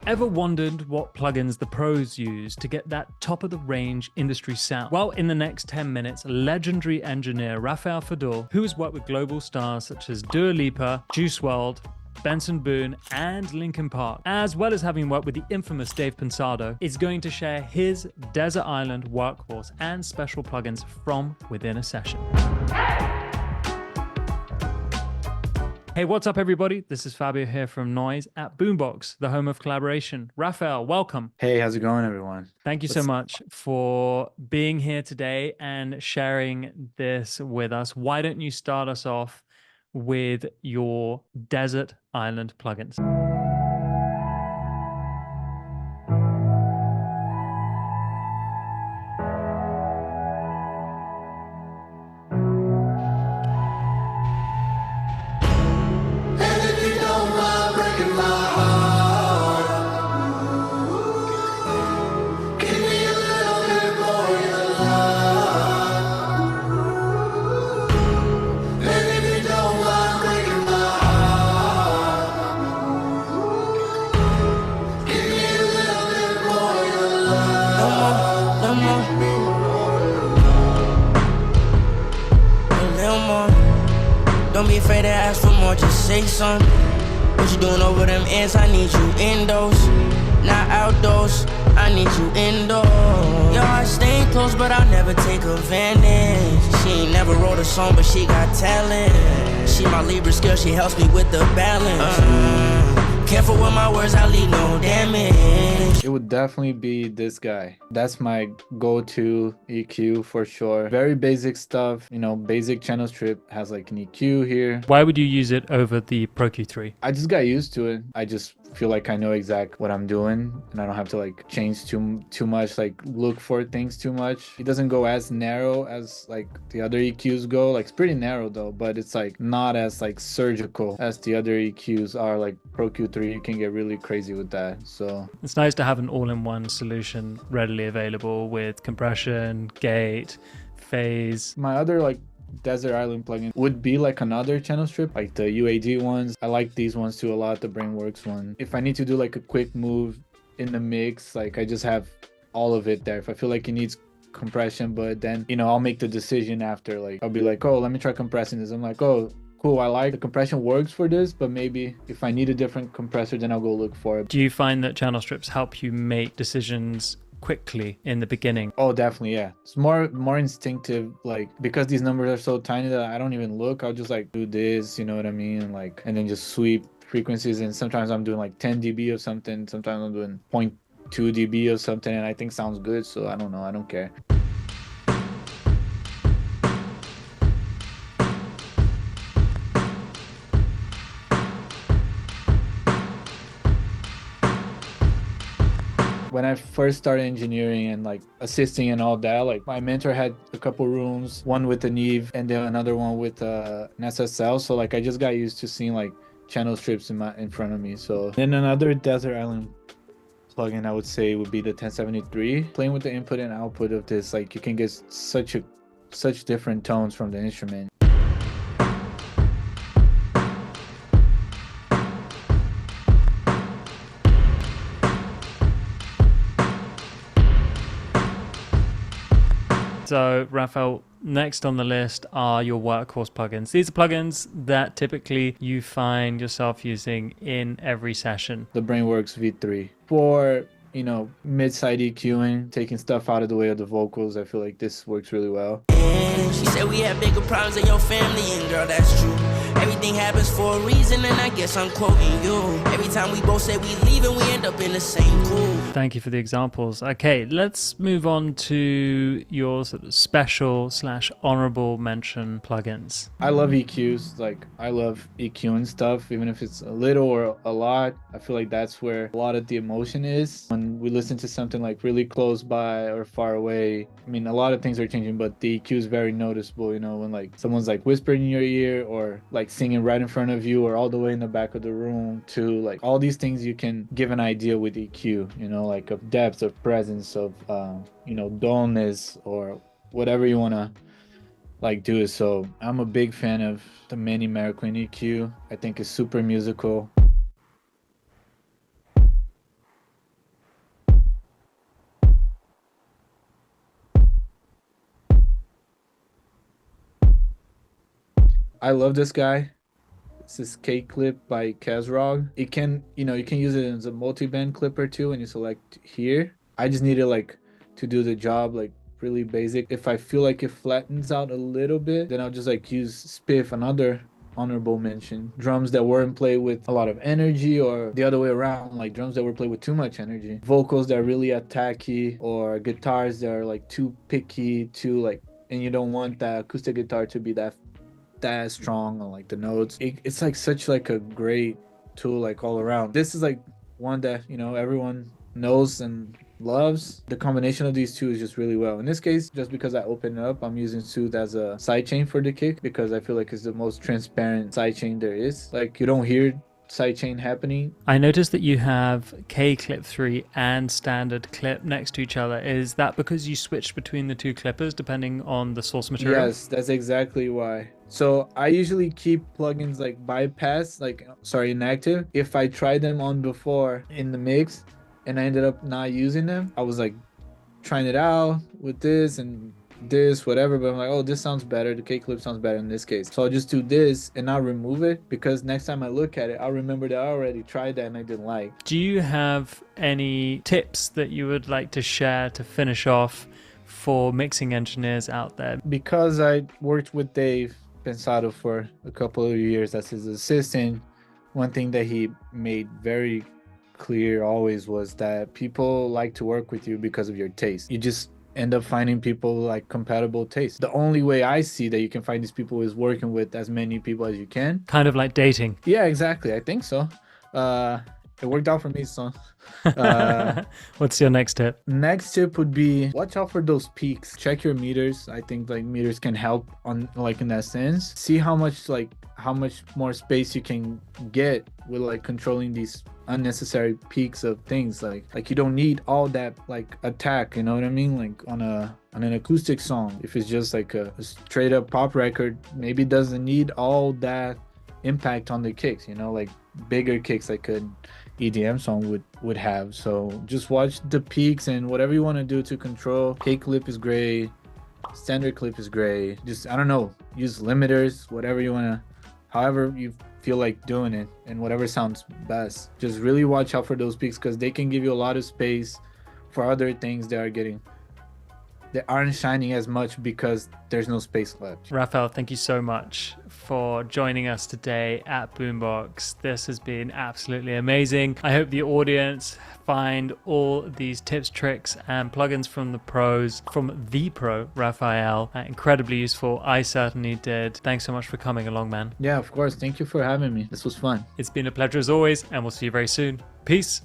Ever wondered what plugins the pros use to get that top-of-the-range industry sound? Well, in the next 10 minutes, legendary engineer Rafael Fadul, who has worked with global stars such as Dua Lipa, Juice WRLD, Benson Boone, and Linkin Park, as well as having worked with the infamous Dave Pensado, is going to share his Desert Island Workhorse and special plugins from within a session. Hey, what's up, everybody? This is Fabio here from Noise at Boombox, the home of collaboration. Rafael, welcome. Hey, how's it going, everyone? Thank you so much for being here today and sharing this with us. Why don't you start us off with your Desert Island plugins? Don't be afraid to ask for more, just say something. What you doing over them ends? I need you indoors, not outdoors. I need you indoors. Yo, I stay close, but I'll never take advantage. She ain't never wrote a song, but she got talent. She my Libra skill, she helps me with the balance. Careful with my words, I leave no damage. It would definitely be this guy. That's my go-to EQ for sure. Very basic stuff, you know, basic channel strip, has like an EQ here. Why would you use it over the Pro Q3? I just got used to it. I just feel like I know exactly what I'm doing and I don't have to like change too much, like look for things too much. It doesn't go as narrow as like the other EQs go. Like it's pretty narrow though, but it's like not as like surgical as the other EQs are. Like Pro Q3, you can get really crazy with that. So it's nice to have an all-in-one solution readily available with compression, gate, phase. My other like Desert Island plugin would be like another channel strip, like the UAD ones. I like these ones too a lot, the Brainworks one. If I need to do like a quick move in the mix, like I just have all of it there. If I feel like it needs compression, but then, you know, I'll make the decision after. Like I'll be like, oh, let me try compressing this. I'm like, oh, cool, I like the compression works for this, but maybe if I need a different compressor, then I'll go look for it. Do you find that channel strips help you make decisions quickly in the beginning? Oh, definitely, yeah. It's more instinctive, like because these numbers are so tiny that I don't even look. I'll just like do this, you know what I mean? Like, and then just sweep frequencies. And sometimes I'm doing like 10 dB of something. Sometimes I'm doing 0.2 dB of something, and I think sounds good. So I don't know. I don't care. When I first started engineering and like assisting and all that, like my mentor had a couple rooms, one with a Neve and then another one with an SSL. So like I just got used to seeing like channel strips in front of me. So then another Desert Island plugin I would say would be the 1073. Playing with the input and output of this, like you can get such different tones from the instrument. So, Rafael, next on the list are your Workhorse plugins. These are plugins that typically you find yourself using in every session. The Brainworks V3 for, you know, mid-side EQing, taking stuff out of the way of the vocals. I feel like this works really well. She said we have bigger problems in your family, and girl, that's true. Everything happens for a reason, and I guess I'm quoting you. Every time we both say we leave and we end up in the same pool. Thank you for the examples. Okay, let's move on to your sort of special / honorable mention plugins. I love EQs. Like I love EQing stuff, even if it's a little or a lot. I feel like that's where a lot of the emotion is. When we listen to something like really close by or far away, I mean, a lot of things are changing, but the EQ is very noticeable, you know, when like someone's like whispering in your ear or like singing right in front of you or all the way in the back of the room, to like all these things you can give an idea with EQ, you know, like of depth, of presence, of you know, dullness, or whatever you want to like do it. So I'm a big fan of the Manny Marroquin EQ. I think it's super musical. I love this guy. This is K clip by Kazrog. It can, you can use it as a multi-band clipper too when you select here. I just need it like to do the job, like really basic. If I feel like it flattens out a little bit, then I'll just like use spiff, another honorable mention. Drums that weren't played with a lot of energy, or the other way around, like drums that were played with too much energy. Vocals that are really attacky, or guitars that are like too picky, too like, and you don't want that acoustic guitar to be that strong on like the notes. It's like such like a great tool, like all around. This is like one that everyone knows and loves. The combination of these two is just really well. In this case, just because I opened it up, I'm using Sooth as a sidechain for the kick, because I feel like it's the most transparent sidechain there is. Like you don't hear sidechain happening. I noticed that you have K clip 3 and standard clip next to each other. Is that because you switched between the two clippers depending on the source material? Yes, that's exactly why. So I usually keep plugins like bypass, inactive. If I tried them on before in the mix and I ended up not using them, I was like trying it out with this and this, whatever, but I'm like, oh, this sounds better. The K clip sounds better in this case. So I'll just do this and not remove it, because next time I look at it, I'll remember that I already tried that and I didn't like. Do you have any tips that you would like to share to finish off for mixing engineers out there? Because I worked with Dave Pensado for a couple of years as his assistant, one thing that he made very clear always was that people like to work with you because of your taste. You just end up finding people like compatible taste. The only way I see that you can find these people is working with as many people as you can. Kind of like dating. Yeah, exactly. I think so. It worked out for me, so. What's your next tip? Next tip would be watch out for those peaks. Check your meters. I think like meters can help on like in that sense. See how much more space you can get with like controlling these unnecessary peaks of things. Like you don't need all that like attack, you know what I mean? Like on an acoustic song, if it's just like a straight up pop record, maybe it doesn't need all that impact on the kicks, like bigger kicks like an EDM song would have. So just watch the peaks and whatever you want to do to control. K clip is great, standard clip is great. Just, I don't know, use limiters, whatever you want to, however you feel like doing it and whatever sounds best. Just really watch out for those peaks, because they can give you a lot of space for other things that aren't shining as much because there's no space left. Rafael, thank you so much for joining us today at Boombox. This has been absolutely amazing. I hope the audience find all these tips, tricks, and plugins from the pro, Rafael, incredibly useful. I certainly did. Thanks so much for coming along, man. Yeah, of course. Thank you for having me. This was fun. It's been a pleasure as always, and we'll see you very soon. Peace.